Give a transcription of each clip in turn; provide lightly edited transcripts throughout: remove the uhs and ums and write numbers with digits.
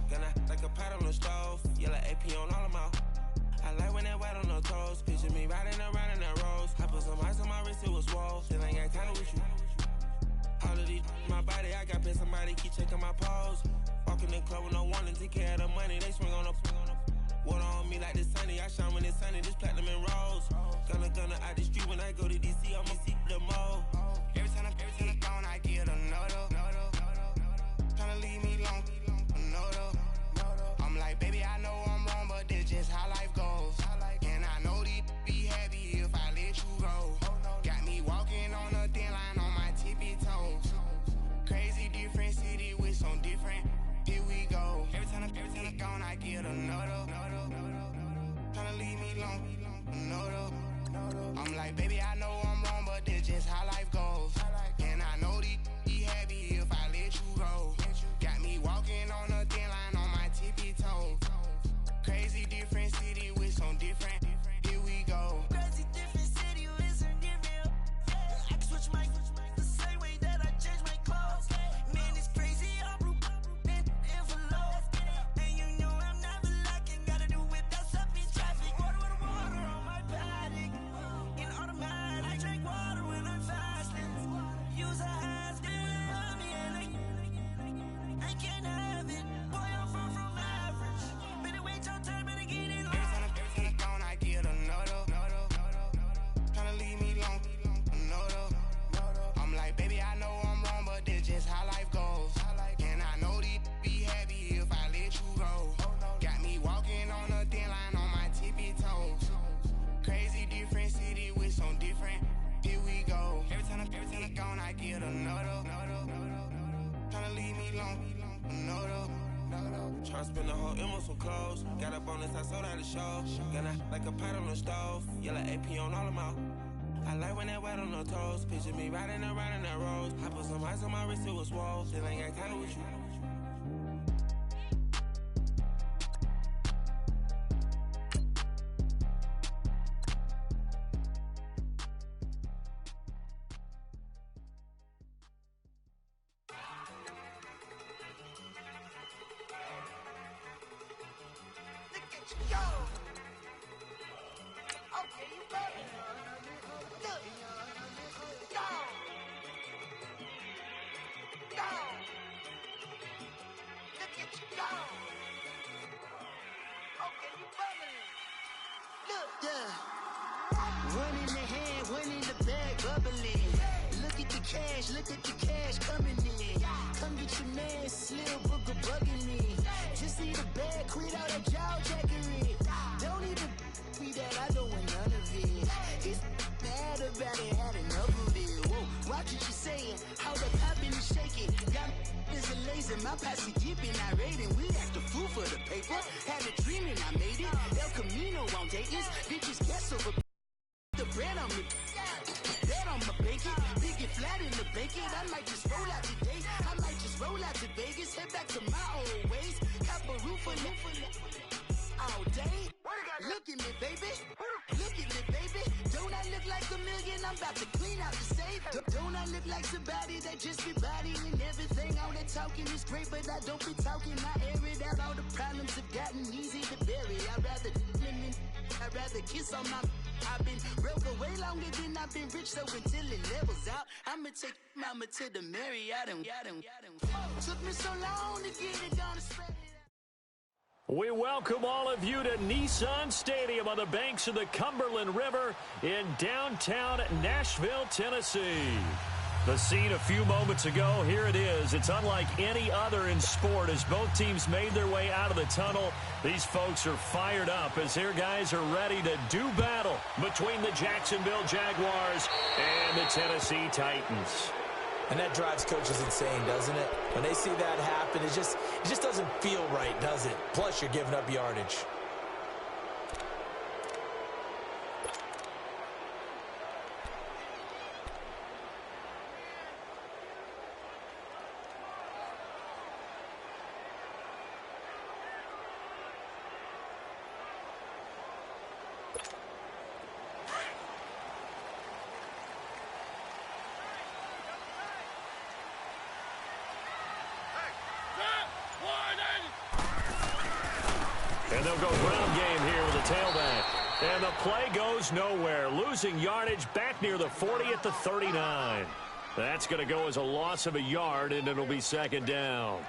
Gonna like a pot on the stove. Yellow AP on all of my. I like when that white on the toes. Picture me riding around in that rose. I put some ice on my wrist, it was swole. Still ain't got time with you. All of these, my body, I got paid somebody, keep checking my pose. Walking in the club with no warning, take care of the money, they swing on the. Water on me like the sunny, I shine when it's sunny, this platinum and rose. Gonna out the street when I go to DC, I'ma see the mo. Every time I'm gone, I get another. Tryna leave me long, another. I'm like, baby, I know I'm wrong, but this just how life goes. And I know these be happy if I let you go. Got me walking on a thin line on my tippy toes. Crazy different city with some different. Here we go. Every time I'm gone, I get another. Tryna leave me long, another. I'm like, baby, I know I'm wrong, but this just how life goes. And I know these be happy if I let you go. Got me walking on a thin line on my tippy toes. Crazy different city with some different. Here we go. Crazy different city with some different. I can switch my the same way that I change my clothes. Man, it's crazy. I'm blue envelope. And you know I'm never lacking. Gotta do it that's up in traffic. Water on my paddock. In automatic. I drink water when I'm fasting. Use a ass on me and I can't have it. Boy, I'm far from average. Better wait your turn, better get it on. Every time I'm gone, I get another. Tryna leave me long, another. I'm like, baby, I know I'm wrong, but this just how life goes. And I know these be happy if I let you go. Got me walking on a thin line on my tippy toes. Crazy different city with some different. Here we go. Every time I'm gone, I get another. Tryna leave me long, another. Tryna spend the whole M on some clothes. Got a bonus, I sold out the show. Gonna like a pot on the stove. Yellow AP on all of my. I like when that white on the toes. Picture me riding around in that rose. I put some ice on my wrist, it was swole. Still ain't got time with you. Look at you go. Okay, you better. Look. Go. Go. Look at you go. Okay, you better. Look. Yeah. One in the hand, one in the bag, bubbling. Look at the cash coming in. Come get your man, Slim Booker bugging me. Just need a bag, quit all that jaw jackery. Don't even be that, I don't want none of it. It's bad about it, had enough of it. Whoa, watch what you saying, how the poppin' and shaking. Got is a laser, my posse dipping, I raiding. We act a fool for the paper. Had a dream and I made it. El Camino on Dayton's, bitches guess over. The bread on me, bet on my bacon. Big it flat in the bacon. I might just roll out today. I might just roll out to Vegas. Head back to my old ways. Cop a roof for all day. Look at me, baby. Look at me, baby. Don't I look like $1 million? I'm about to clean out the safe. Don't I look like somebody that just be bodying everything? All that talking is great, but I don't be talking. I air it out. All the problems have gotten easy to bury. I'd rather kiss on my. I've been broke way longer than I've been rich, so until it levels out, I'ma take mama to the Marriott and took me so long to get it done, to spread it out. We welcome all of you to Nissan Stadium on the banks of the Cumberland River in downtown Nashville, Tennessee. The scene a few moments ago, here it is. It's unlike any other in sport as both teams made their way out of the tunnel. These folks are fired up as their guys are ready to do battle between the Jacksonville Jaguars and the Tennessee Titans. And that drives coaches insane, doesn't it? When they see that happen, it just doesn't feel right, does it? Plus, you're giving up yardage. And they'll go ground game here with a tailback. And the play goes nowhere. Losing yardage back near the 40 at the 39. That's going to go as a loss of a yard, and it'll be second down.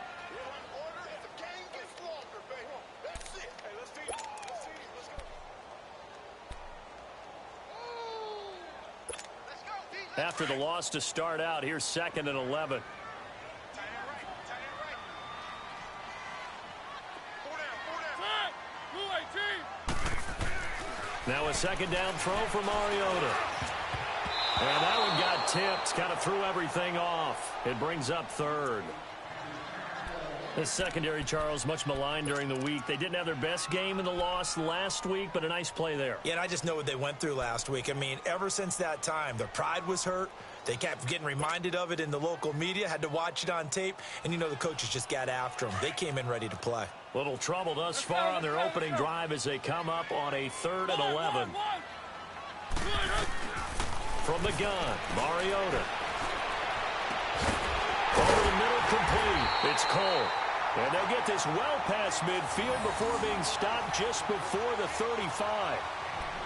After the loss to start out, here's 2nd and 11. Now a second down throw for Mariota. And that one got tipped, kind of threw everything off. It brings up 3rd. The secondary, Charles, much maligned during the week. They didn't have their best game in the loss last week, but a nice play there. Yeah, and I just know what they went through last week. I mean, ever since that time, their pride was hurt. They kept getting reminded of it in the local media, had to watch it on tape, and, the coaches just got after them. They came in ready to play. Little trouble thus far on their opening drive as they come up on a 3rd and 11. From the gun, Mariota. Over the middle, complete. It's Cole. And they'll get this well past midfield before being stopped just before the 35.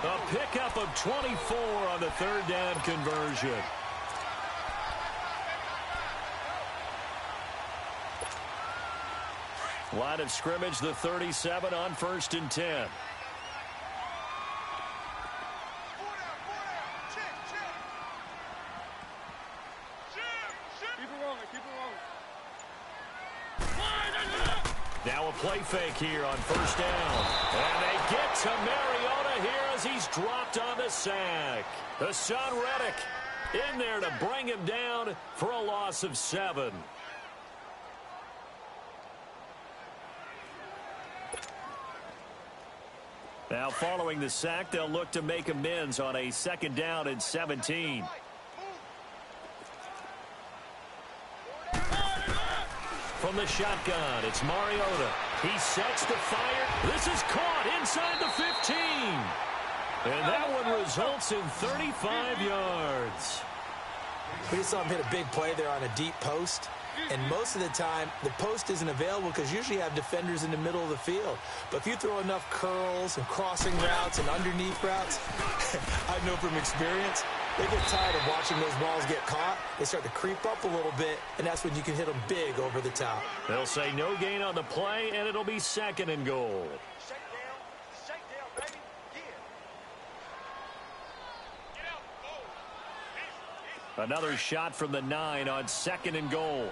A pickup of 24 on the 3rd down conversion. Line of scrimmage, the 37 on 1st and 10. Now a play fake here on 1st down. And they get to Mariota here as he's dropped on the sack. Hassan Reddick in there to bring him down for a loss of 7. Now following the sack, they'll look to make amends on a 2nd down and 17. From the shotgun, it's Mariota. He sets to fire. This is caught inside the 15. And that one results in 35 yards. We just saw him hit a big play there on a deep post. And most of the time, the post isn't available because usually you have defenders in the middle of the field. But if you throw enough curls and crossing routes and underneath routes, I know from experience, they get tired of watching those balls get caught. They start to creep up a little bit, and that's when you can hit them big over the top. They'll say no gain on the play, and it'll be 2nd and goal. Shake down, baby. Yeah. Another shot from the 9 on 2nd and goal.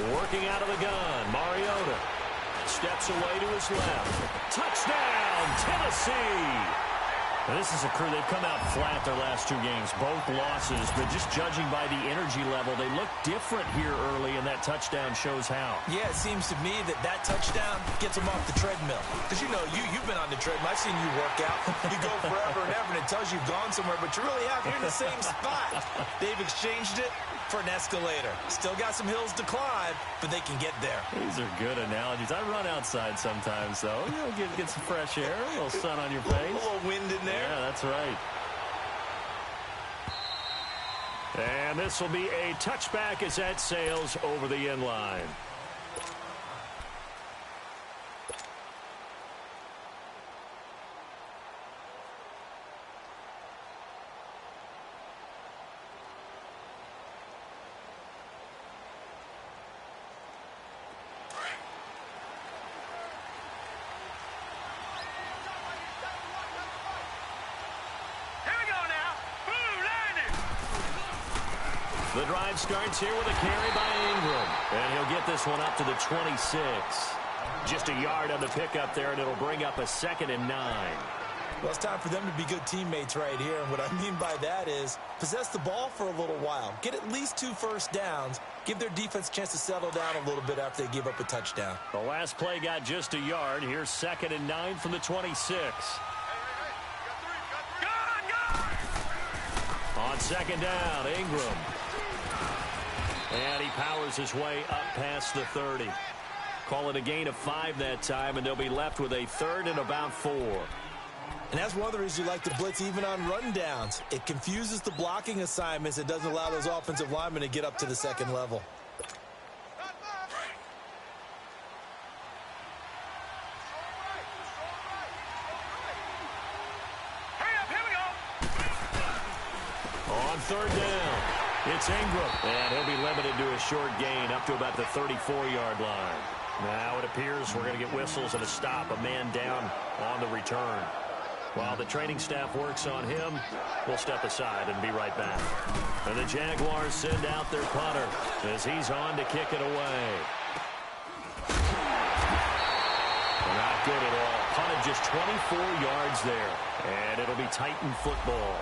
Working out of the gun, Mariota steps away to his left. Touchdown, Tennessee! This is a crew, they've come out flat their last 2 games, both losses, but just judging by the energy level, they look different here early, and that touchdown shows how. Yeah, it seems to me that touchdown gets them off the treadmill. Because, you've been on the treadmill. I've seen you work out. You go forever and ever, and it tells you you've gone somewhere, but you really have. You're in the same spot. They've exchanged it for an escalator. Still got some hills to climb, but they can get there. These are good analogies. I run outside sometimes, though. Get some fresh air, a little sun on your face. A little wind in there. Yeah, that's right. And this will be a touchback as that sails over the end line. The drive starts here with a carry by Ingram. And he'll get this one up to the 26. Just a yard on the pickup there, and it'll bring up a 2nd and 9. Well, it's time for them to be good teammates right here. And what I mean by that is possess the ball for a little while. Get at least 2 first downs. Give their defense a chance to settle down a little bit after they give up a touchdown. The last play got just a yard. Here's 2nd and 9 from the 26. On 2nd down, Ingram. And he powers his way up past the 30. Call it a gain of 5 that time, and they'll be left with a 3rd and about 4. And that's one of the reasons you like to blitz even on rundowns. It confuses the blocking assignments. It doesn't allow those offensive linemen to get up to the second level. On third down, it's Ingram. And he'll be limited to a short gain up to about the 34-yard line. Now it appears we're going to get whistles and a stop, a man down on the return. While the training staff works on him, we'll step aside and be right back. And the Jaguars send out their punter as he's on to kick it away. Not good at all. Punted just 24 yards there. And it'll be Titan football.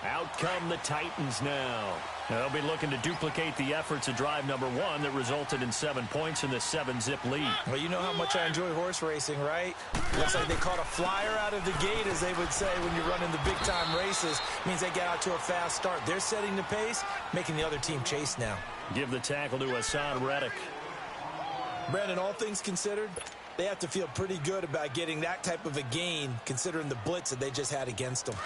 Out come the Titans now. They'll be looking to duplicate the efforts of drive number 1 that resulted in 7 points in the 7-zip lead. Well, you know how much I enjoy horse racing, right? Looks like they caught a flyer out of the gate, as they would say when you're running the big-time races. Means they get out to a fast start. They're setting the pace, making the other team chase now. Give the tackle to Hassan Reddick. Brandon, all things considered, they have to feel pretty good about getting that type of a gain, considering the blitz that they just had against them.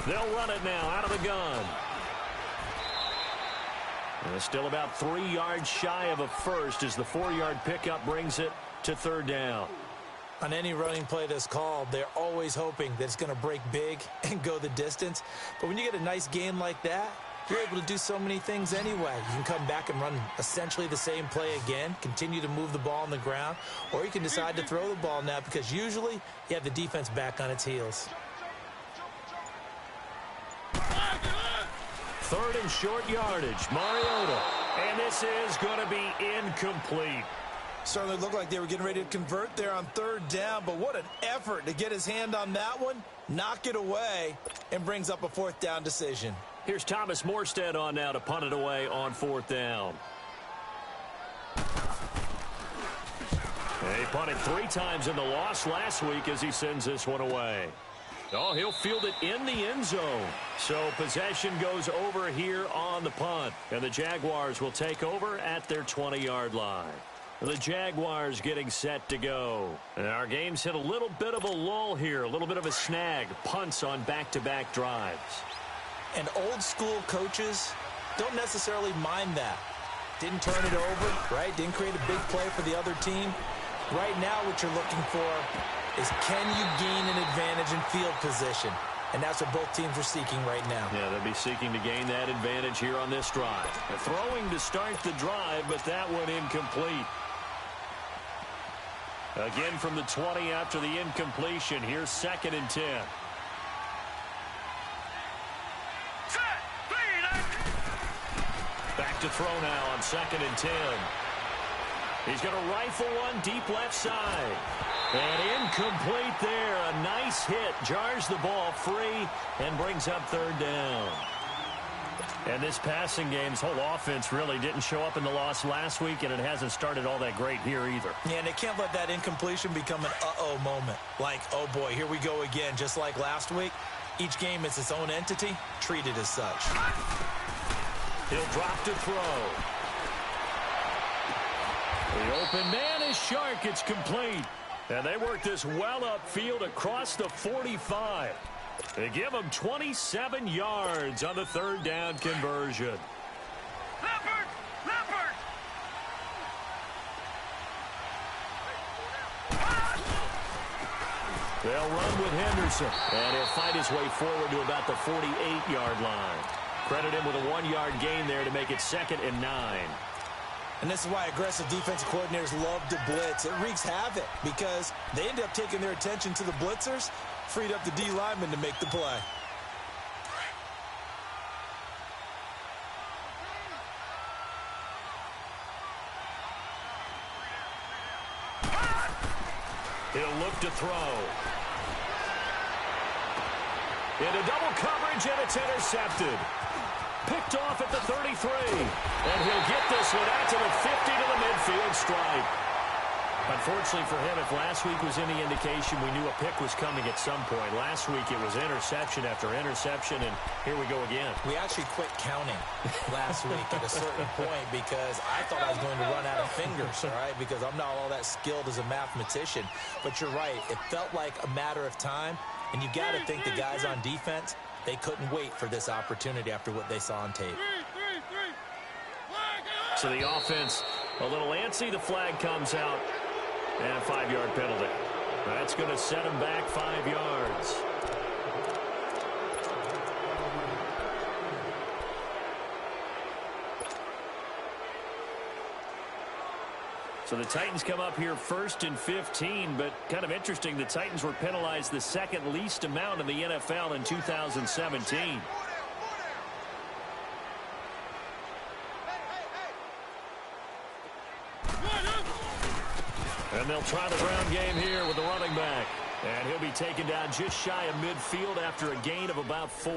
They'll run it now out of the gun. And it's still about 3 yards shy of a first as the 4-yard pickup brings it to third down. On any running play that's called, they're always hoping that it's going to break big and go the distance. But when you get a nice gain like that, you're able to do so many things anyway. You can come back and run essentially the same play again, continue to move the ball on the ground, or you can decide to throw the ball now because usually you have the defense back on its heels. Third and short yardage, Mariota. And this is going to be incomplete. Certainly looked like they were getting ready to convert there on third down, but what an effort to get his hand on that one, knock it away, and brings up a 4th down decision. Here's Thomas Morstead on now to punt it away on 4th down. He punted 3 times in the loss last week as he sends this one away. Oh, he'll field it in the end zone. So possession goes over here on the punt. And the Jaguars will take over at their 20-yard line. The Jaguars getting set to go. And our game's hit a little bit of a lull here, a little bit of a snag. Punts on back-to-back drives. And old-school coaches don't necessarily mind that. Didn't turn it over, right? Didn't create a big play for the other team. Right now what you're looking for is can you gain an advantage in field position? And that's what both teams are seeking right now. Yeah, they'll be seeking to gain that advantage here on this drive. They're throwing to start the drive, but that one incomplete. Again from the 20 after the incompletion. Here's 2nd and 10. Back to throw now on 2nd and 10. He's going to rifle one deep left side. And incomplete there. A nice hit. Jars the ball free and brings up third down. And this passing game's whole offense really didn't show up in the loss last week, and it hasn't started all that great here either. Yeah, and they can't let that incompletion become an uh-oh moment. Like, oh boy, here we go again, just like last week. Each game is its own entity, treated as such. He'll drop to throw. The open man is Shark. It's complete. And they work this well upfield across the 45. They give him 27 yards on the third down conversion. Leopard! Leopard! They'll run with Henderson. And he'll fight his way forward to about the 48-yard line. Credit him with a 1-yard gain there to make it 2nd and 9. And this is why aggressive defensive coordinators love to blitz. It wreaks havoc because they end up taking their attention to the blitzers, freed up the D lineman to make the play. He'll look to throw. Into double coverage, and it's intercepted. Picked off at the 33. And he'll get this one out to the 50 to the midfield stripe. Unfortunately for him, if last week was any indication, we knew a pick was coming at some point. Last week it was interception after interception, and here we go again. We actually quit counting last week at a certain point because I thought I was going to run out of fingers, all right, because I'm not all that skilled as a mathematician. But you're right. It felt like a matter of time, and you got to think the guys on defense, they couldn't wait for this opportunity after what they saw on tape. So the offense a little antsy. The flag comes out. And a 5-yard penalty. That's going to set him back 5 yards. So the Titans come up here 1st and 15, but kind of interesting, the Titans were penalized the second least amount in the NFL in 2017. And they'll try the ground game here with the running back. And he'll be taken down just shy of midfield after a gain of about 4.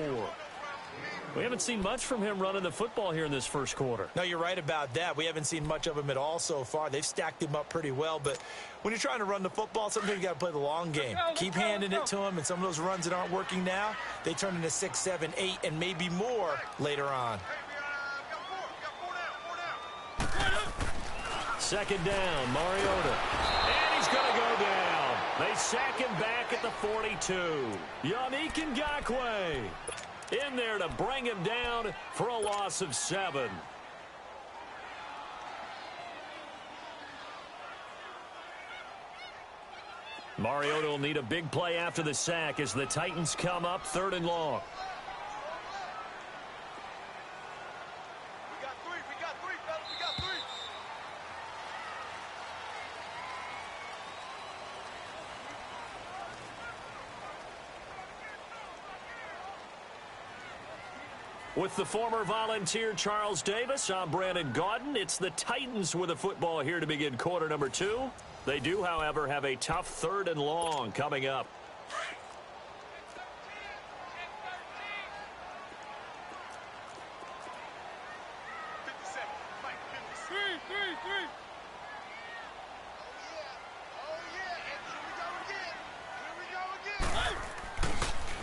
We haven't seen much from him running the football here in this first quarter. No, you're right about that. We haven't seen much of him at all so far. They've stacked him up pretty well. But when you're trying to run the football, sometimes you got to play the long game. Keep handing it to him, and some of those runs that aren't working now, they turn into 6, 7, 8, and maybe more later on. Second down, Mariota. And he's going to go down. They sack him back at the 42. Yannick Ngakoue in there to bring him down for a loss of 7. Mariota will need a big play after the sack as the Titans come up 3rd and long. With the former Volunteer Charles Davis, I'm Brandon Gaudin. It's the Titans with the football here to begin quarter number 2. They do, however, have a tough 3rd and long coming up.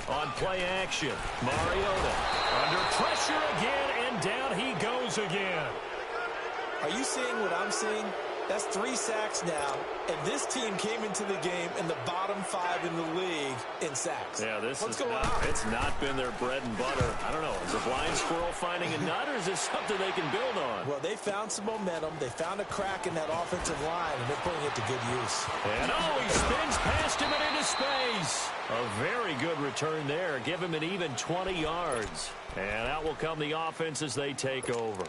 On play action, Mariota under pressure again, and down he goes again. Are you seeing what I'm seeing? That's 3 sacks now, and this team came into the game in the bottom 5 in the league in sacks. Yeah, What's going on? It's not been their bread and butter. I don't know. Is a blind squirrel finding a nut, or is this something they can build on? Well, they found some momentum. They found a crack in that offensive line, and they're putting it to good use. And he spins past him and into space. A very good return there. Give him an even 20 yards. And out will come the offense as they take over.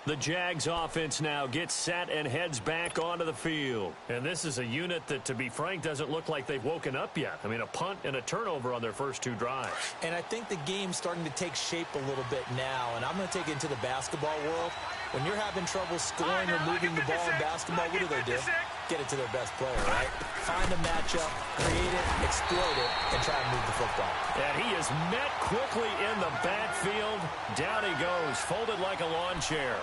The Jags offense now gets set and heads back onto the field. And this is a unit that, to be frank, doesn't look like they've woken up yet. I mean, a punt and a turnover on their first 2 drives. And I think the game's starting to take shape a little bit now. And I'm going to take it into the basketball world. When you're having trouble scoring or moving the ball in basketball, what do? Get it to their best player, right? Find a matchup, create it, exploit it, and try and move the football. And he is met quickly in the backfield. Down he goes, folded like a lawn chair.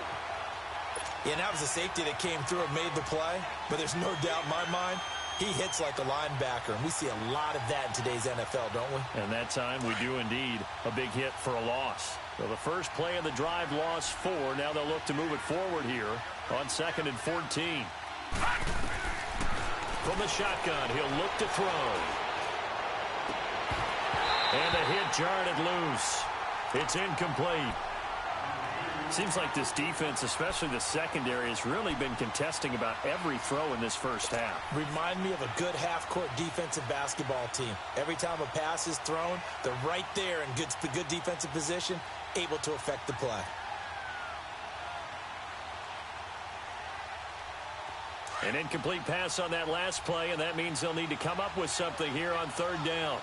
Yeah, and that was a safety that came through and made the play. But there's no doubt in my mind, he hits like a linebacker. And we see a lot of that in today's NFL, don't we? And that time we do indeed a big hit for a loss. So the first play of the drive lost 4. Now they'll look to move it forward here on 2nd and 14. From the shotgun, he'll look to throw. And the hit jarred it loose. It's incomplete. Seems like this defense, especially the secondary, has really been contesting about every throw in this first half. Remind me of a good half-court defensive basketball team. Every time a pass is thrown, they're right there in good defensive position, able to affect the play. An incomplete pass on that last play, and that means they'll need to come up with something here on 3rd down.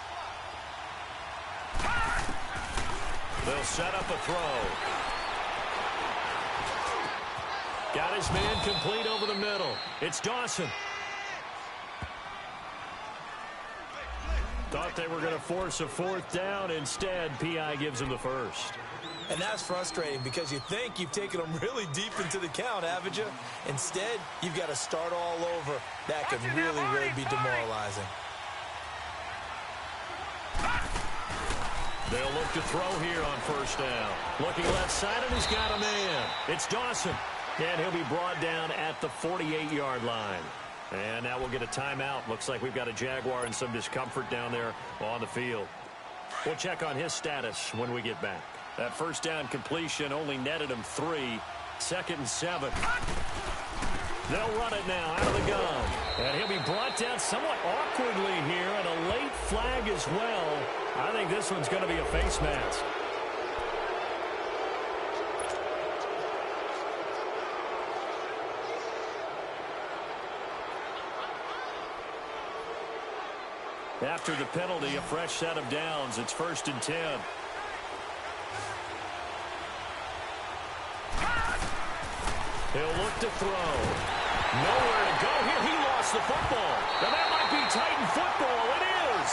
They'll set up a throw. Got his man complete over the middle. It's Dawson. Thought they were going to force a 4th down. Instead, P.I. gives him the first. And that's frustrating because you think you've taken them really deep into the count, haven't you? Instead, you've got to start all over. That could really be demoralizing. They'll look to throw here on first down. Looking left side, and he's got a man. It's Dawson. And he'll be brought down at the 48-yard line. And now we'll get a timeout. Looks like we've got a Jaguar in some discomfort down there on the field. We'll check on his status when we get back. That first down completion only netted him 3. 2nd and 7. They'll run it now out of the gun. And he'll be brought down somewhat awkwardly here, and a late flag as well. I think this one's going to be a face mask. After the penalty, a fresh set of downs. It's 1st and 10. He'll look to throw. Nowhere to go here. He lost the football. Now that might be Titan football. It is.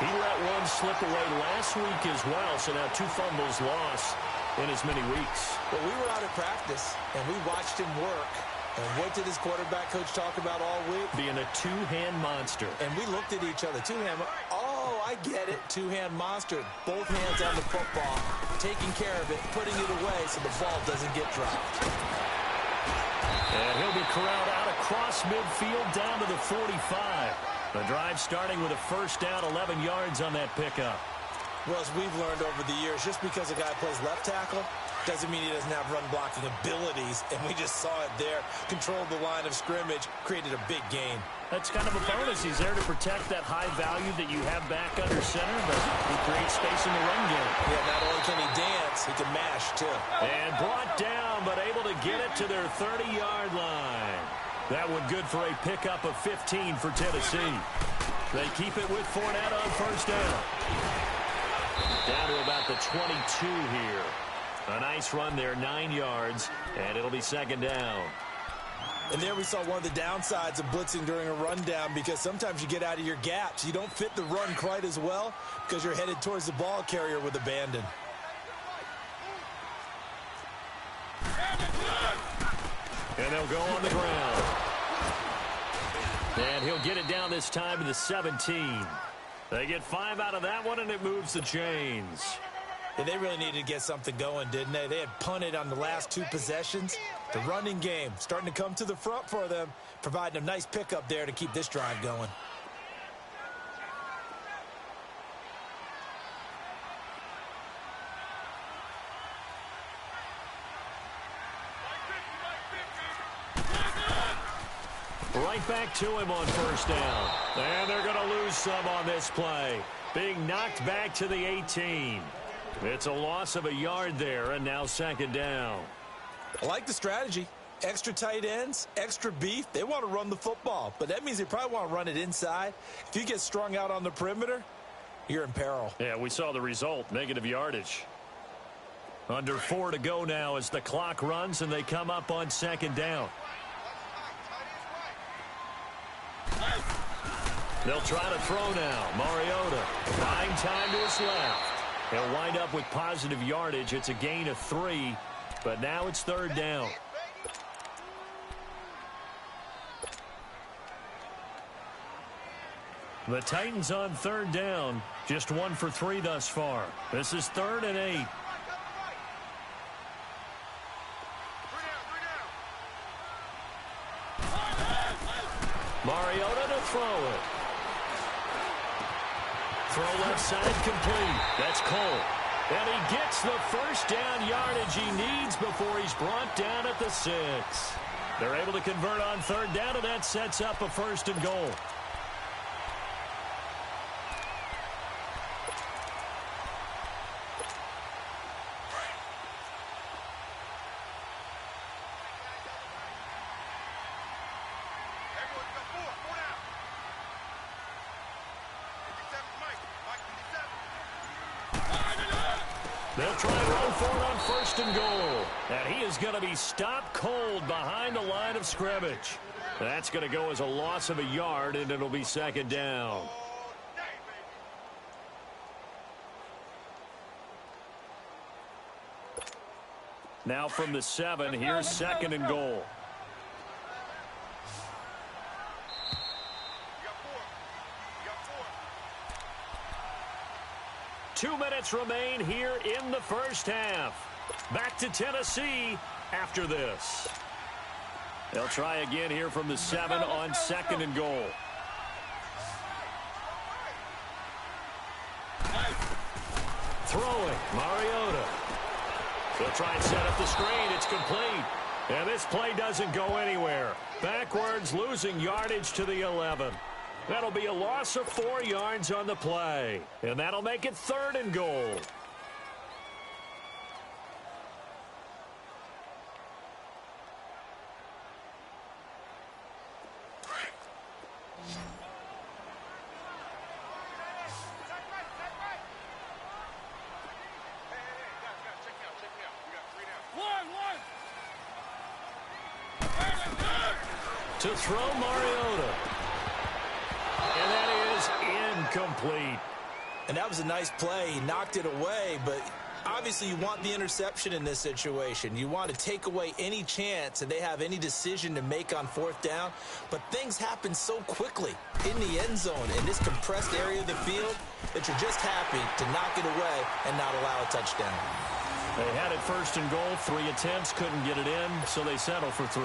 He let one slip away last week as well, so now 2 fumbles lost in as many weeks. Well, we were out of practice, and we watched him work. And what did his quarterback coach talk about all week? Being a 2-hand monster. And we looked at each other. 2-hand. Oh, I get it. 2-hand monster. Both hands on the football, taking care of it, putting it away so the ball doesn't get dropped. And he'll be corralled out across midfield down to the 45. The drive starting with a first down, 11 yards on that pickup. Well, as we've learned over the years, just because a guy plays left tackle doesn't mean he doesn't have run-blocking abilities, and we just saw it there. Controlled the line of scrimmage, created a big gain. That's kind of a bonus. He's there to protect that high value that you have back under center, but he creates space in the run game. Yeah, not only can he dance, he can mash, too. And brought down, but able to get it to their 30-yard line. That one good for a pickup of 15 for Tennessee. They keep it with Fournette on first down. Down to about the 22 here. A nice run there, 9 yards, and it'll be 2nd down. And there we saw one of the downsides of blitzing during a rundown, because sometimes you get out of your gaps. You don't fit the run quite as well because you're headed towards the ball carrier with abandon. And they'll go on the ground. And he'll get it down this time to the 17. They get 5 out of that one, and it moves the chains. And they really needed to get something going, didn't they? They had punted on the last 2 possessions. The running game starting to come to the front for them, providing a nice pickup there to keep this drive going. Right back to him on first down. And they're going to lose some on this play. Being knocked back to the 18. It's a loss of a yard there, and now 2nd down. I like the strategy. Extra tight ends, extra beef. They want to run the football, but that means they probably want to run it inside. If you get strung out on the perimeter, you're in peril. Yeah, we saw the result, negative yardage. Under 4 to go now as the clock runs, and they come up on 2nd down. They'll try to throw now. Mariota buying time to his left. He'll wind up with positive yardage. It's a gain of 3, but now it's 3rd down. The Titans on 3rd down. Just 1 for 3 thus far. This is 3rd and 8. Mariota to throw it. Throw left side complete. That's Cole. And he gets the first down yardage he needs before he's brought down at the 6. They're able to convert on 3rd down, and that sets up a 1st and goal. They'll try and run for it on 1st and goal. And he is going to be stopped cold behind the line of scrimmage. That's going to go as a loss of a yard, and it'll be 2nd down. Now from the 7, here's 2nd and goal. Two minutes remain here in the first half. Back to Tennessee after this. They'll try again here from the 7 on 2nd and goal. Throwing, Mariota. They'll try and set up the screen. It's complete. And this play doesn't go anywhere. Backwards, losing yardage to the 11. That'll be a loss of 4 yards on the play. And that'll make it 3rd and goal. To throw, Mariota. And that is incomplete. And that was a nice play. He knocked it away, but obviously you want the interception in this situation. You want to take away any chance that they have any decision to make on 4th down. But things happen so quickly in the end zone in this compressed area of the field that you're just happy to knock it away and not allow a touchdown. They had it 1st and goal, 3 attempts, couldn't get it in, so they settle for 3.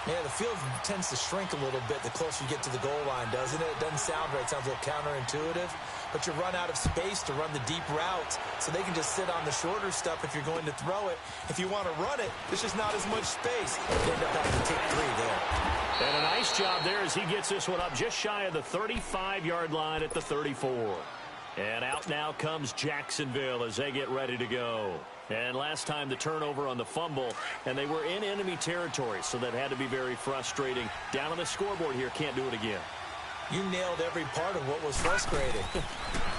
Yeah, the field tends to shrink a little bit the closer you get to the goal line, doesn't it? It doesn't sound right. It sounds a little counterintuitive. But you run out of space to run the deep routes, so they can just sit on the shorter stuff if you're going to throw it. If you want to run it, there's just not as much space. They end up having to take 3 there. And a nice job there as he gets this one up just shy of the 35-yard line at the 34. And out now comes Jacksonville as they get ready to go. And last time the turnover on the fumble, and they were in enemy territory, so that had to be very frustrating. Down on the scoreboard here, can't do it again. You nailed every part of what was frustrating.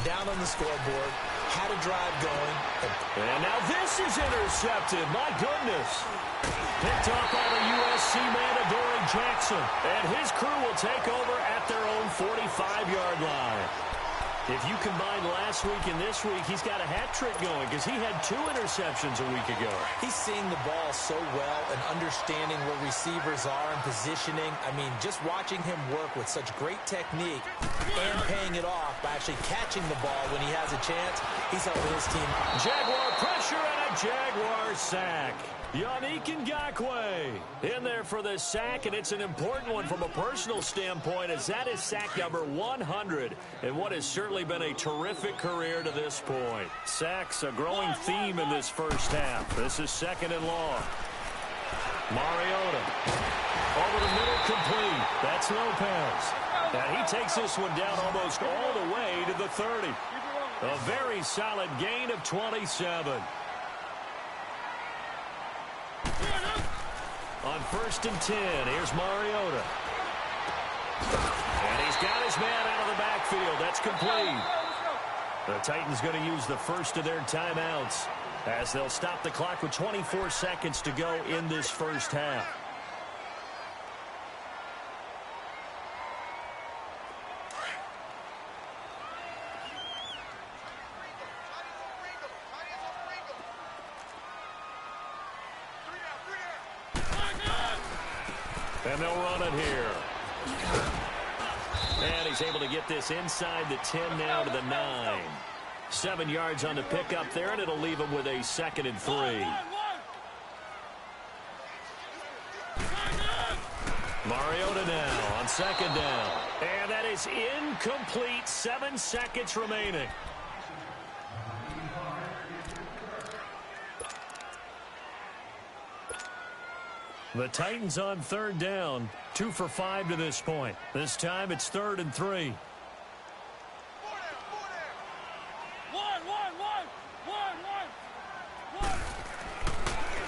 Down on the scoreboard, had a drive going. And now this is intercepted. My goodness. Picked off by the USC man, Adoree Jackson. And his crew will take over at their own 45-yard line. If you combine last week and this week, he's got a hat trick going because he had 2 interceptions a week ago. He's seeing the ball so well and understanding where receivers are and positioning. I mean, just watching him work with such great technique and paying it off by actually catching the ball when he has a chance, he's helping his team. Jaguar pressure and a Jaguar sack. Yannick Ngakoue in there for the sack, and it's an important one from a personal standpoint as that is sack number 100 and what has certainly been a terrific career to this point. Sacks a growing theme in this first half. This is 2nd and long. Mariota over the middle, complete. That's Lopez. And he takes this one down almost all the way to the 30. A very solid gain of 27. On 1st and 10, here's Mariota. And he's got his man out of the backfield. That's complete. The Titans going to use the first of their timeouts as they'll stop the clock with 24 seconds to go in this first half. And they'll run it here. And he's able to get this inside the 10 now to the 9. 7 yards on the pickup there, and it'll leave him with a 2nd and 3. Mariota now on 2nd down. And that is incomplete. 7 seconds remaining. The Titans on 3rd down. 2 for 5 to this point. This time it's 3rd and 3.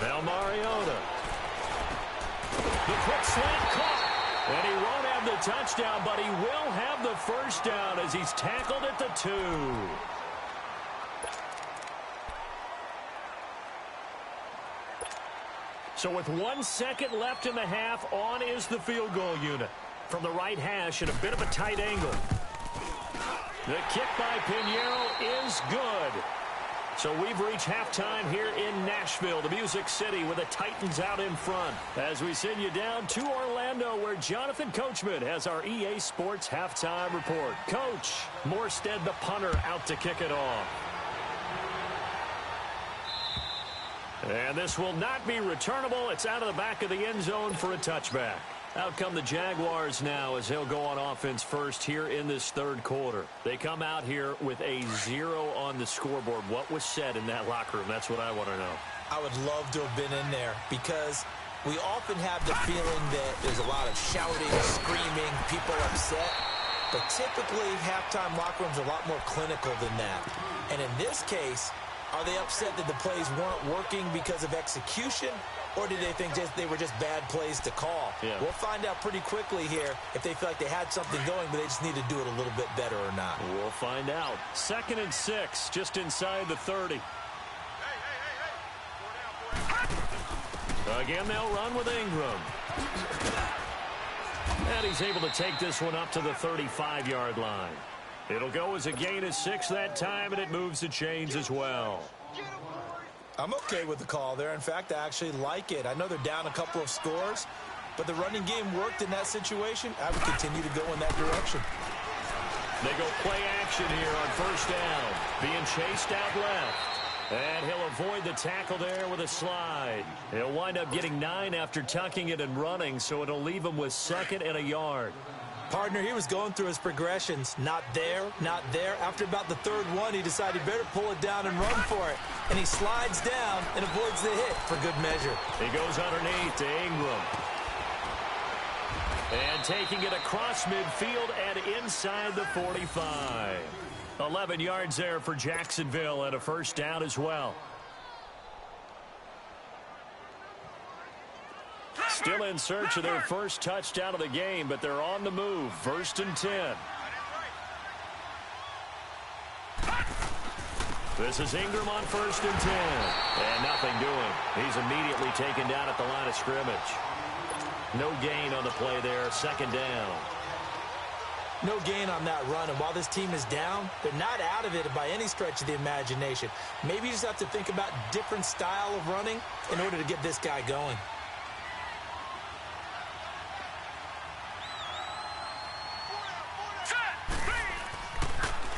Now Mariota. The quick slant caught. And he won't have the touchdown, but he will have the first down as he's tackled at the 2. So with 1 second left in the half, on is the field goal unit. From the right hash at a bit of a tight angle. The kick by Pinheiro is good. So we've reached halftime here in Nashville, the Music City, with the Titans out in front. As we send you down to Orlando, where Jonathan Coachman has our EA Sports halftime report. Coach, Morstead, the punter, out to kick it off. And this will not be returnable. It's out of the back of the end zone for a touchback. Out come the Jaguars now as they'll go on offense first here in this third quarter. They come out here with a 0 on the scoreboard. What was said in that locker room? That's what I want to know. I would love to have been in there because we often have the feeling that there's a lot of shouting, screaming, people upset. But typically, halftime locker rooms are a lot more clinical than that. And in this case, are they upset that the plays weren't working because of execution? Or did they think they were just bad plays to call? Yeah. We'll find out pretty quickly here if they feel like they had something going, but they just need to do it a little bit better or not. We'll find out. 2nd and 6, just inside the 30. Again, they'll run with Ingram. And he's able to take this one up to the 35-yard line. It'll go as a gain of 6 that time, and it moves the chains as well. I'm okay with the call there. In fact, I actually like it. I know they're down a couple of scores, but the running game worked in that situation. I would continue to go in that direction. They go play action here on first down. Being chased out left. And he'll avoid the tackle there with a slide. He'll wind up getting 9 after tucking it and running, so it'll leave him with 2nd and a yard. Partner, he was going through his progressions. Not there, not there. After about the 3rd one, he decided he better pull it down and run for it. And he slides down and avoids the hit for good measure. He goes underneath to Ingram. And taking it across midfield and inside the 45. 11 yards there for Jacksonville and a first down as well. Still in search of their first touchdown of the game, but they're on the move. 1st and 10. This is Ingram on 1st and 10. And nothing doing. He's immediately taken down at the line of scrimmage. No gain on the play there. 2nd down. No gain on that run, and while this team is down, they're not out of it by any stretch of the imagination. Maybe you just have to think about different style of running in order to get this guy going.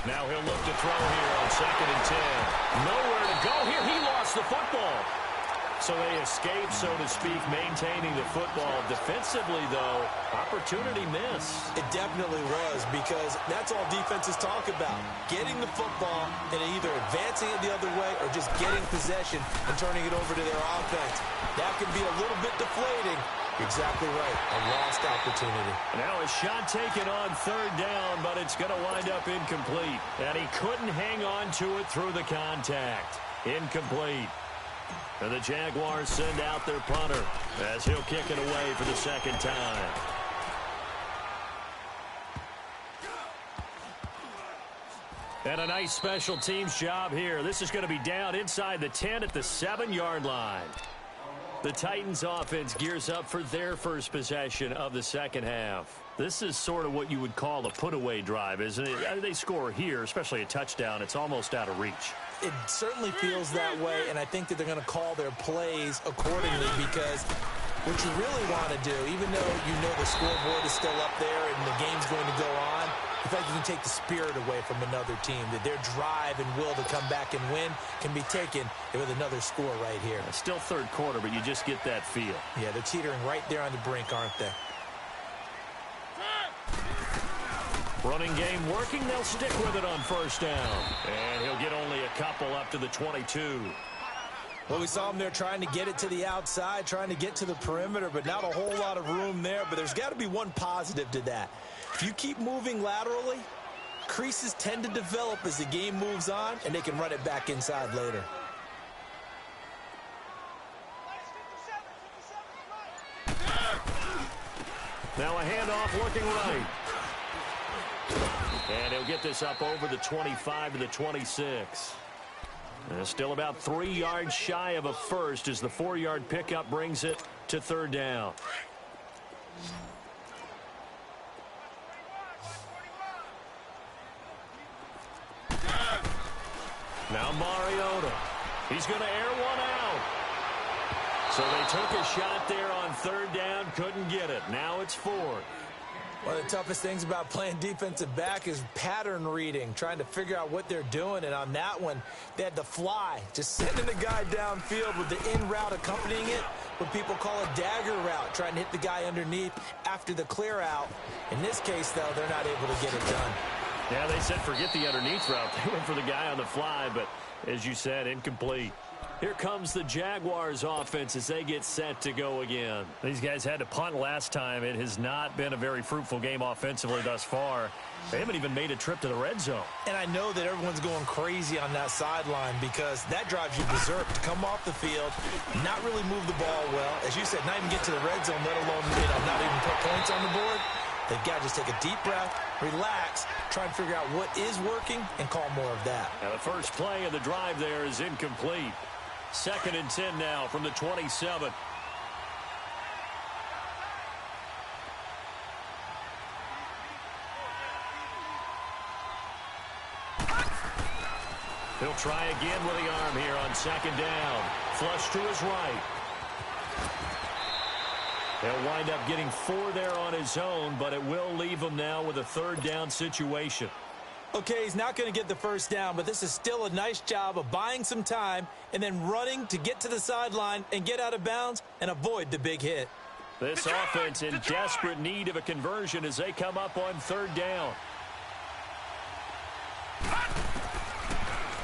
Now he'll look to throw here on 2nd and 10. Nowhere to go here. He lost the football. So they escape, so to speak, maintaining the football. Defensively, though, opportunity miss. It definitely was, because that's all defenses talk about. Getting the football and either advancing it the other way or just getting possession and turning it over to their offense. That can be a little bit deflating. Exactly right. A lost opportunity. Now a shot taken on 3rd down, but it's going to wind up incomplete. And he couldn't hang on to it through the contact. Incomplete. And the Jaguars send out their punter as he'll kick it away for the 2nd time. And a nice special teams job here. This is going to be down inside the 10 at the 7-yard line. The Titans offense gears up for their first possession of the 2nd half. This is sort of what you would call a put-away drive, isn't it? They score here, especially a touchdown. It's almost out of reach. It certainly feels that way, and I think that they're going to call their plays accordingly, because what you really want to do, even though you know the scoreboard is still up there and the game's going to go on, in fact, you can take the spirit away from another team, that their drive and will to come back and win can be taken with another score right here. It's still 3rd quarter, but you just get that feel. Yeah, they're teetering right there on the brink, aren't they? Running game working. They'll stick with it on 1st down. And he'll get only a couple up to the 22. Well, we saw him there trying to get it to the outside, trying to get to the perimeter, but not a whole lot of room there. But there's got to be one positive to that. If you keep moving laterally, creases tend to develop as the game moves on, and they can run it back inside later. Now a handoff looking right. And he'll get this up over the 25 to the 26. And still about 3 yards shy of a first as the 4-yard pickup brings it to 3rd down. Now Mariota. He's going to air one out. So they took a shot there on third down, couldn't get it. Now it's fourth. One of the toughest things about playing defensive back is pattern reading, trying to figure out what they're doing. And on that one, they had to fly, just sending the guy downfield with the in route accompanying it, what people call a dagger route, trying to hit the guy underneath after the clear out. In this case, though, they're not able to get it done. Yeah, they said forget the underneath route. They went for the guy on the fly, but as you said, incomplete. Here comes the Jaguars offense as they get set to go again. These guys had to punt last time. It has not been a very fruitful game offensively thus far. They haven't even made a trip to the red zone. And I know that everyone's going crazy on that sideline because that drives you berserk to come off the field, not really move the ball well. As you said, not even get to the red zone, let alone not even put points on the board. They've got to just take a deep breath, relax, try and figure out what is working, and call more of that. Now the first play of the drive there is incomplete. 2nd and 10 now from the 27. He'll try again with the arm here on 2nd down. Flush to his right. He'll wind up getting 4 there on his own, but it will leave him now with a 3rd down situation. Okay, he's not going to get the first down, but this is still a nice job of buying some time and then running to get to the sideline and get out of bounds and avoid the big hit. This offense in desperate need of a conversion as they come up on 3rd down.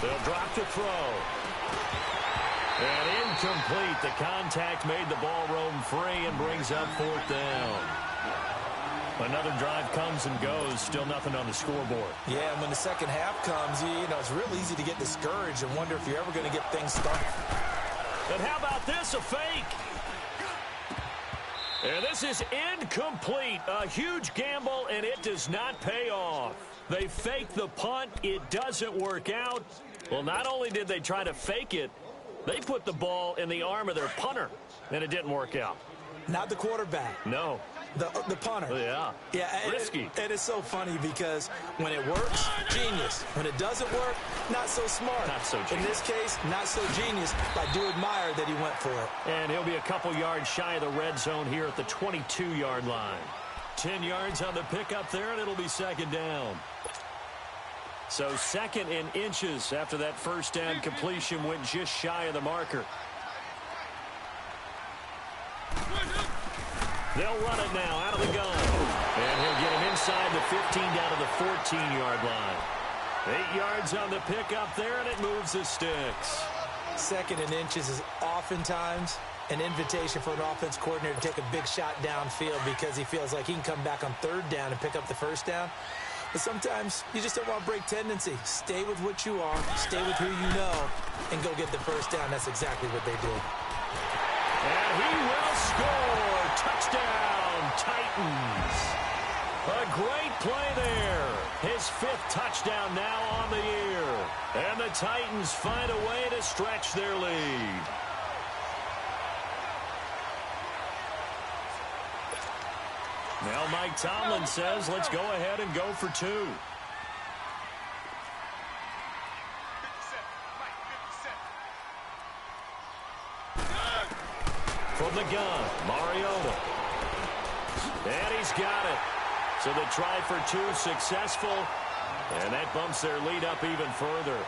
They'll drop to throw. And incomplete. The contact made the ball roam free and brings up 4th down. Another drive comes and goes, still nothing on the scoreboard. Yeah, and when the second half comes, it's real easy to get discouraged and wonder if you're ever going to get things started. But how about this, a fake? And this is incomplete. A huge gamble, and it does not pay off. They fake the punt. It doesn't work out. Well, not only did they try to fake it, they put the ball in the arm of their punter, and it didn't work out. Not the quarterback. No. The punter. Yeah. Risky. And it's so funny because when it works, genius. When it doesn't work, not so smart. Not so genius. In this case, not so genius. I do admire that he went for it. And he'll be a couple yards shy of the red zone here at the 22-yard line. 10 yards on the pickup there, and it'll be 2nd down. So 2nd and inches after that first down completion went just shy of the marker. They'll run it now out of the gun. And he'll get him inside the 15 down to the 14-yard line. 8 yards on the pickup there, and it moves the sticks. 2nd and inches is oftentimes an invitation for an offense coordinator to take a big shot downfield because he feels like he can come back on 3rd down and pick up the first down. But sometimes you just don't want to break tendency. Stay with what you are, stay with who you know, and go get the first down. That's exactly what they did. And he will score. Touchdown, Titans. A great play there. His 5th touchdown now on the year. And the Titans find a way to stretch their lead. Now Mike Tomlin says, let's go ahead and go for 2. From the gun, Mariota. And he's got it. So the try for 2 successful. And that bumps their lead up even further.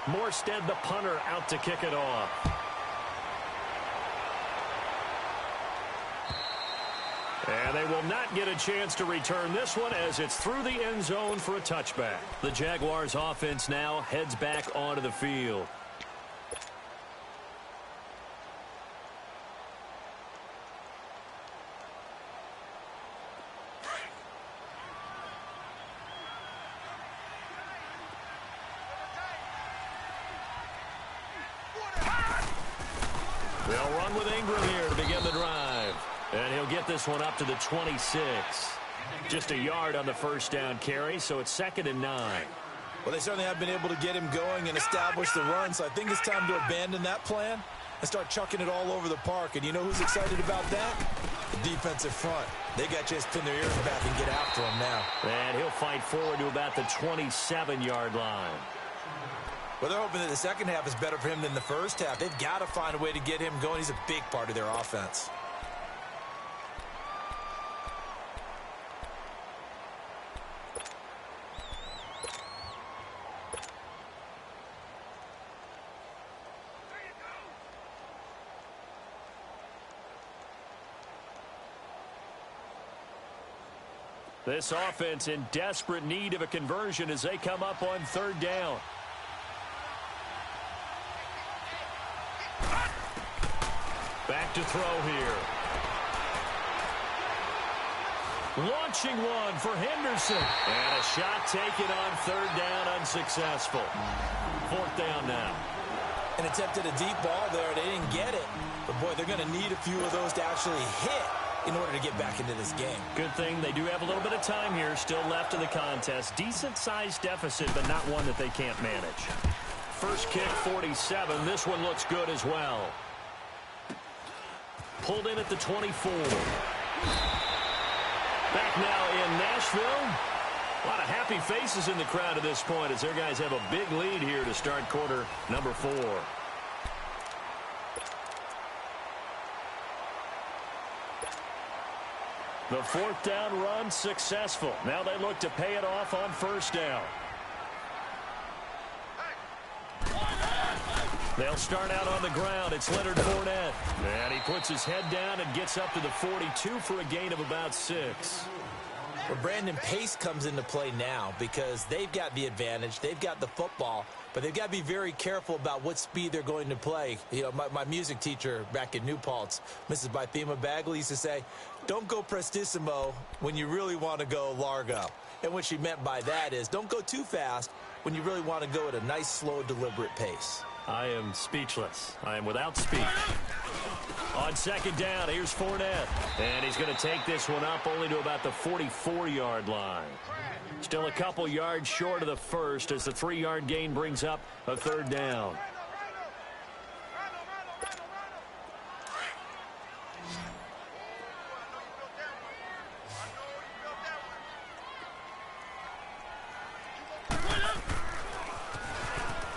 Morstead, the punter, out to kick it off. And they will not get a chance to return this one as it's through the end zone for a touchback. The Jaguars offense now heads back onto the field. They'll run with Ingram here to begin the drive. And he'll get this one up to the 26. Just a yard on the first down carry, so it's 2nd and 9. Well, they certainly have been able to get him going and establish the run, so I think it's time to abandon that plan and start chucking it all over the park. And you know who's excited about that? The defensive front. They got a chance to pin their ears back and get after him now. And he'll fight forward to about the 27-yard line. Well, they're hoping that the second half is better for him than the first half. They've got to find a way to get him going. He's a big part of their offense. This offense in desperate need of a conversion as they come up on third down. Back to throw here. Launching one for Henderson. And a shot taken on third down, unsuccessful. Fourth down now. An attempt at a deep ball there. They didn't get it. But, boy, they're going to need a few of those to actually hit in order to get back into this game. Good thing they do have a little bit of time here still left in the contest. Decent-sized deficit, but not one that they can't manage. First kick, 47. This one looks good as well. Pulled in at the 24. Back now in Nashville. A lot of happy faces in the crowd at this point as their guys have a big lead here to start quarter number 4. The fourth down run successful. Now they look to pay it off on first down. They'll start out on the ground. It's Leonard Fournette. And he puts his head down and gets up to the 42 for a gain of about 6. Well, Brandon, pace comes into play now because they've got the advantage. They've got the football, but they've got to be very careful about what speed they're going to play. You know, my music teacher back in New Paltz, Mrs. Bythema Bagley, used to say, don't go prestissimo when you really want to go largo. And what she meant by that is don't go too fast when you really want to go at a nice, slow, deliberate pace. I am speechless. I am without speech. On second down, here's Fournette. And he's going to take this one up only to about the 44-yard line. Still a couple yards short of the first as the 3-yard gain brings up a third down.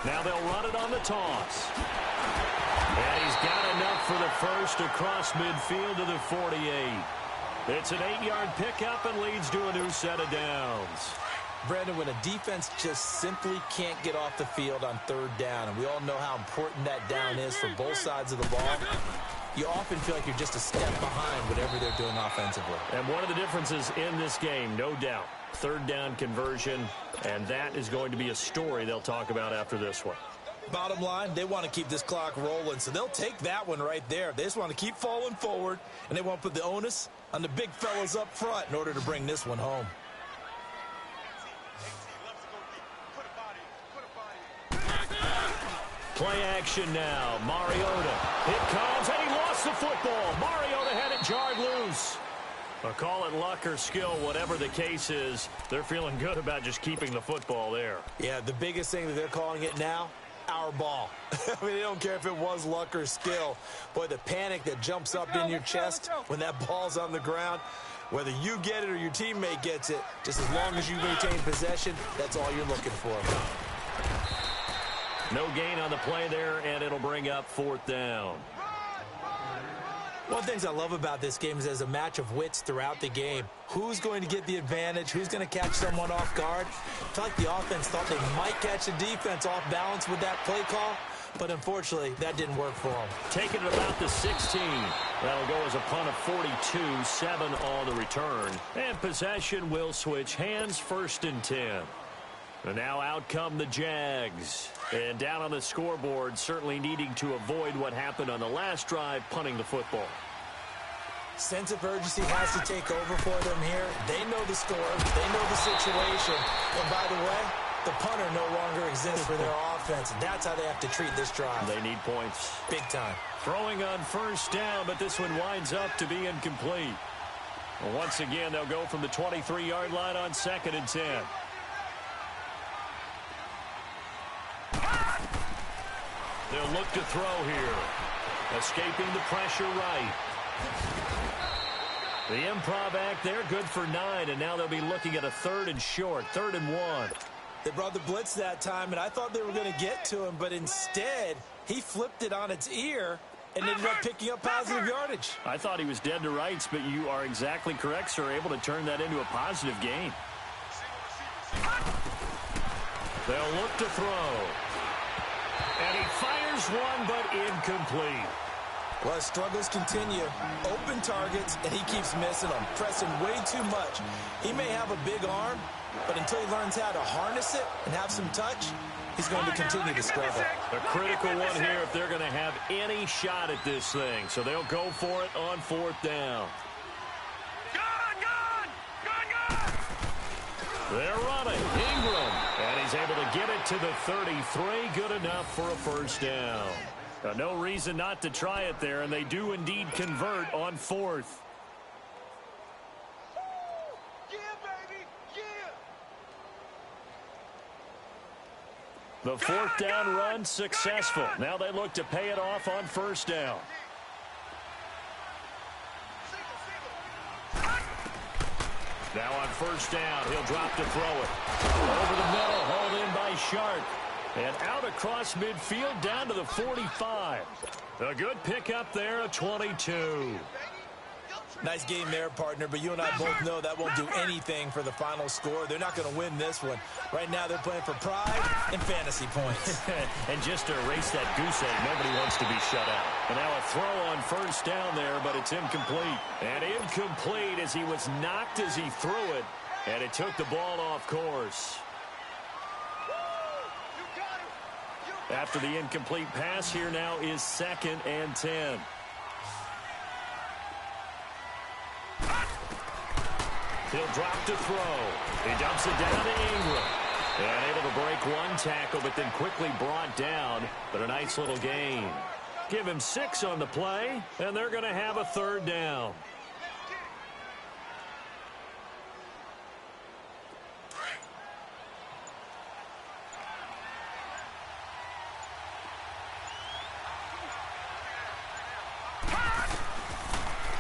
Now they'll run it on the toss. And he's got enough for the first across midfield to the 48. It's an 8-yard pickup and leads to a new set of downs. Brandon, when a defense just simply can't get off the field on third down, and we all know how important that down is for both sides of the ball, you often feel like you're just a step behind whatever they're doing offensively. And one of the differences in this game, no doubt, third down conversion, and that is going to be a story they'll talk about after this one. Bottom line, they want to keep this clock rolling, so they'll take that one right there. They just want to keep falling forward, and they want to put the onus on the big fellas up front in order to bring this one home. Play action now. Mariota. It comes, and he lost the football. Mariota had it jarred loose. Call it luck or skill, whatever the case is, they're feeling good about just keeping the football there. Yeah, the biggest thing that they're calling it now, our ball. I mean, they don't care if it was luck or skill. Boy, the panic that jumps up in your chest when that ball's on the ground, whether you get it or your teammate gets it, just as long as you maintain possession, that's all you're looking for. No gain on the play there, and it'll bring up fourth down. One of the things I love about this game is there's a match of wits throughout the game. Who's going to get the advantage? Who's going to catch someone off guard? I feel like the offense thought they might catch the defense off balance with that play call, but unfortunately, that didn't work for them. Taking it about the 16. That'll go as a punt of 42, 7 on the return. And possession will switch hands, first and 10. And now out come the Jags. And down on the scoreboard, certainly needing to avoid what happened on the last drive, punting the football. Sense of urgency has to take over for them here. They know the score. They know the situation. And by the way, the punter no longer exists for their offense. That's how they have to treat this drive. They need points. Big time. Throwing on first down, but this one winds up to be incomplete. Well, once again, they'll go from the 23-yard line on second and 10. They'll look to throw here. Escaping the pressure right. The improv act there, good for 9, and now they'll be looking at a 3rd and short, 3rd and 1. They brought the blitz that time, and I thought they were going to get to him, but instead, he flipped it on its ear and ended up picking up positive yardage. I thought he was dead to rights, but you are exactly correct, sir, able to turn that into a positive gain. They'll look to throw. And he fires one, but incomplete. Well, his struggles continue. Open targets, and he keeps missing them, pressing way too much. He may have a big arm, but until he learns how to harness it and have some touch, he's going to continue to struggle. A critical one here if they're going to have any shot at this thing. So they'll go for it on 4th down. They're running. Ingram. And he's able to get it to the 33. Good enough for a first down. No reason not to try it there, and they do indeed convert on 4th. The 4th down run successful. Now they look to pay it off on 1st down. Now on 1st down, he'll drop to throw it. Over the middle, hauled in by Sharp. And out across midfield down to the 45. A good pickup there, a 22. Nice game there, partner, but you and I both know that won't do anything for the final score. They're not going to win this one. Right now they're playing for pride and fantasy points. And just to erase that goose egg, nobody wants to be shut out. And now a throw on 1st down there, but it's incomplete. And incomplete as he was knocked as he threw it. And it took the ball off course. After the incomplete pass, here now is 2nd and 10. He'll drop to throw. He dumps it down to Ingram. And able to break one tackle, but then quickly brought down. But a nice little gain. Give him 6 on the play, and they're going to have a 3rd down.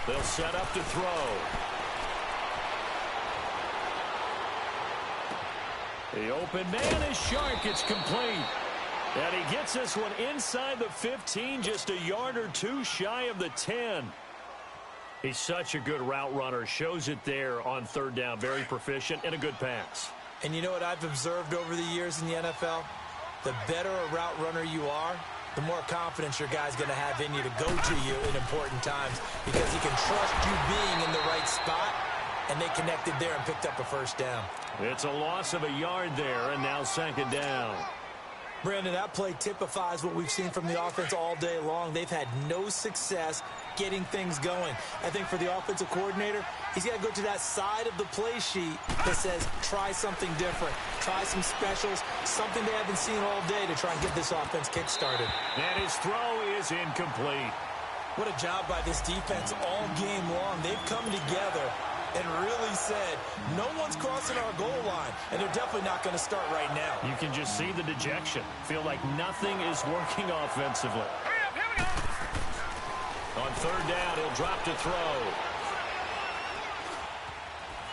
They'll set up to throw. The open man is Shark. It's complete. And he gets this one inside the 15, just a yard or 2 shy of the 10. He's such a good route runner. Shows it there on 3rd down. Very proficient and a good pass. And you know what I've observed over the years in the NFL? The better a route runner you are, the more confidence your guy's going to have in you to go to you in important times because he can trust you being in the right spot, and they connected there and picked up a 1st down. It's a loss of a yard there, and now 2nd down. Brandon, that play typifies what we've seen from the offense all day long. They've had no success getting things going. I think for the offensive coordinator, he's got to go to that side of the play sheet that says try something different, try some specials, something they haven't seen all day to try and get this offense kick-started. And his throw is incomplete. What a job by this defense all game long. They've come together and really said, no one's crossing our goal line, and they're definitely not going to start right now. You can just see the dejection. Feel like nothing is working offensively. On 3rd down, he'll drop to throw.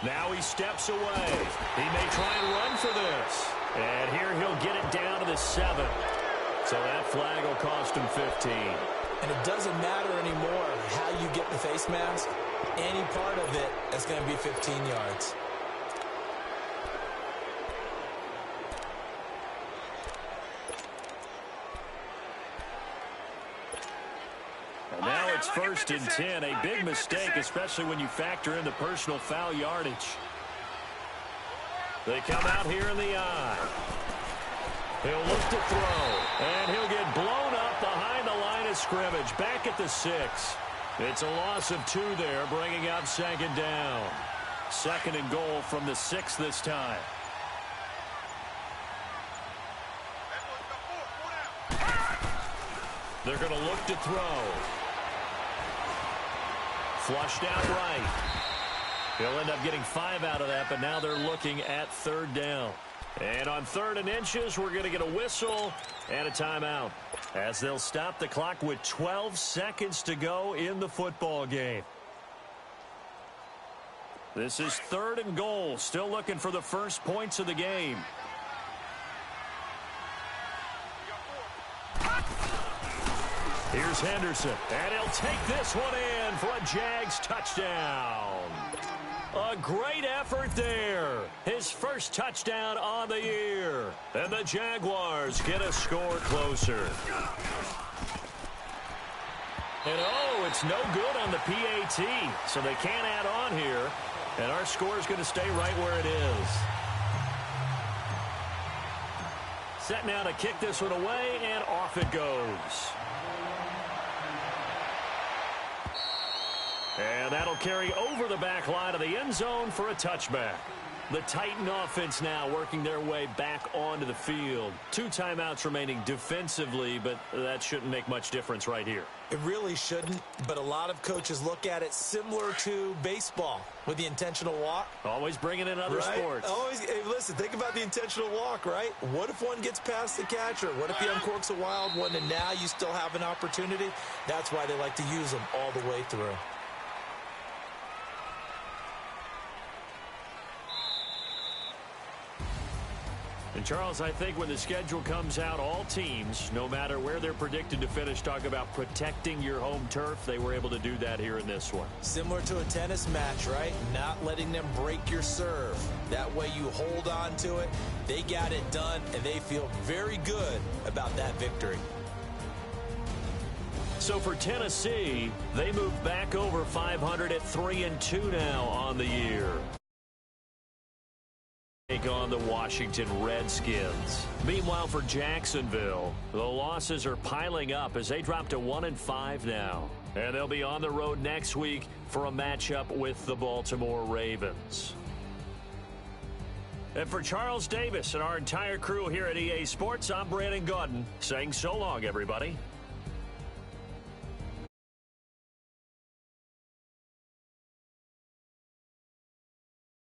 Now he steps away. He may try and run for this. And here he'll get it down to the 7. So that flag will cost him 15. And it doesn't matter anymore how you get the face mask. Any part of it is going to be 15 yards. And now it's 1st and 10. A big mistake, especially when you factor in the personal foul yardage. They come out here in the eye. He'll look to throw. And he'll get blown up behind the line of scrimmage. Back at the 6. It's a loss of 2 there, bringing up 2nd down. 2nd and goal from the 6 this time. They're going to look to throw. Flushed out right. He'll end up getting 5 out of that, but now they're looking at 3rd down. And on 3rd and inches, we're going to get a whistle and a timeout, as they'll stop the clock with 12 seconds to go in the football game. This is 3rd and goal, still looking for the first points of the game. Here's Henderson, and he'll take this one in for a Jags touchdown. A great effort there. His first touchdown on the year. And the Jaguars get a score closer. And oh, it's no good on the PAT, so they can't add on here. And our score is going to stay right where it is. Set now to kick this one away, and off it goes. And that'll carry over the back line of the end zone for a touchback. The Titan offense now working their way back onto the field. 2 timeouts remaining defensively, but that shouldn't make much difference right here. It really shouldn't, but a lot of coaches look at it similar to baseball with the intentional walk. Always bringing in other sports. Always. Hey, listen, think about the intentional walk, right? What if one gets past the catcher? What if he uncorks a wild one and now you still have an opportunity? That's why they like to use them all the way through. And, Charles, I think when the schedule comes out, all teams, no matter where they're predicted to finish, talk about protecting your home turf. They were able to do that here in this one. Similar to a tennis match, right? Not letting them break your serve. That way you hold on to it. They got it done, and they feel very good about that victory. So for Tennessee, they move back over 500 at 3-2 now on the year. Take on the Washington Redskins. Meanwhile, for Jacksonville, the losses are piling up as they drop to 1-5 now. And they'll be on the road next week for a matchup with the Baltimore Ravens. And for Charles Davis and our entire crew here at EA Sports, I'm Brandon Gaudin saying so long, everybody.